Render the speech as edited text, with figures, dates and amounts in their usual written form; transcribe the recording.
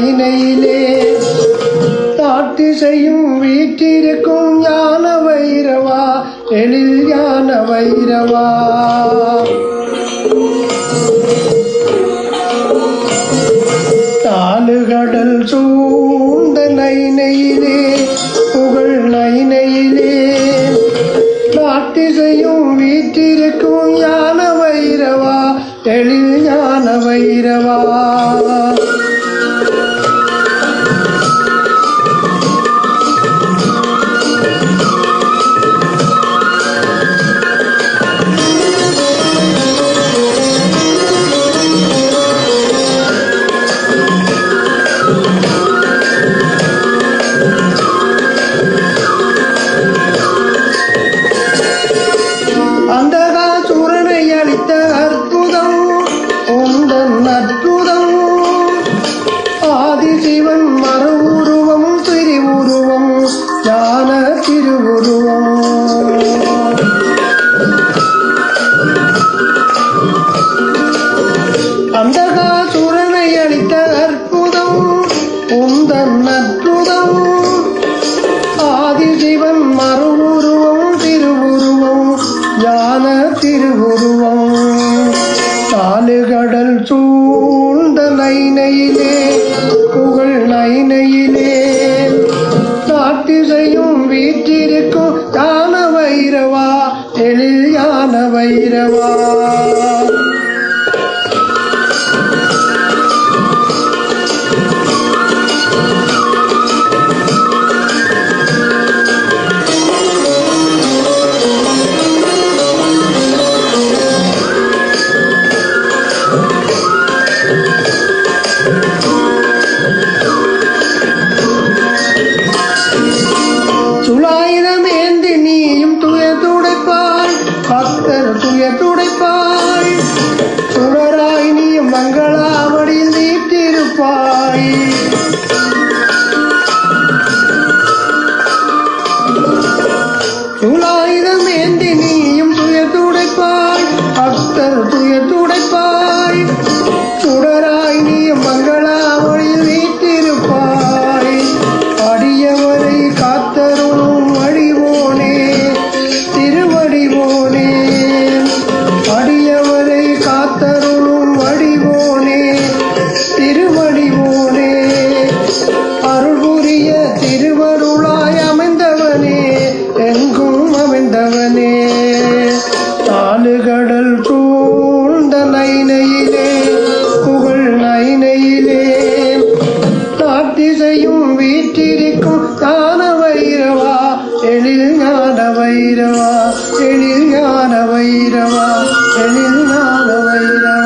நைனையிலே தாட்டிசையும் வீற்றிருக்கும் ஞான வைரவா எழில் ஞான வைரவா. தாளுகடல் சூழ்ந்த நைனையிலே புகழ் நைனையிலே தாட்டிசையும் வீற்றிருக்கும் ஞான வைரவா எழில் ஞான வைரவா. அந்தகாசுரனை அளித்த அற்புதம் உந்தன் அற்புதம். ஆதிசிவன் மறுவுருவம் திருவுருவம் ஞான திருவுருவம். தாளுகடல் சூழ்ந்த நைனையிலே புகழ் நைனையிலே தாட்டிசையும் வீற்றிருக்கும் ஞான வைரவா எழில் ஞான வைரவா. சுலாயுதமேந்தி நீயும் துயர் துடைப்பாய் பக்தர் துயர் துடைப்பாய். சுடராய் நீயும் மங்களாவடியில் நீட்டிருப்பாய். சுலாயுதமேந்தி நீயும் துயர் துடைப்பாய் பக்தர் துயர் துடைப்பாய். சுடராய் நீயும் மங்களாவடியில் நீட்டிருப்பாய். அடியவரை காத்தருளும் வடிவோனே திருவடிவோனே. அடியவரை காத்தருளும் வடிவோனே திருவடிவோனே. அருள் புரிய திருவருளாய் அமைந்தவனே எங்கும் அமைந்தவனே. தாளுகடல் சூழ்ந்த நைனையிலே புகழ் நைனையிலே தாட்டிசையும் வீற்றிருக்கும் ஞான வைரவா எழில் ஞான வைரவா எழில் ஞான வைரவா எழில் ஞான வைரவா.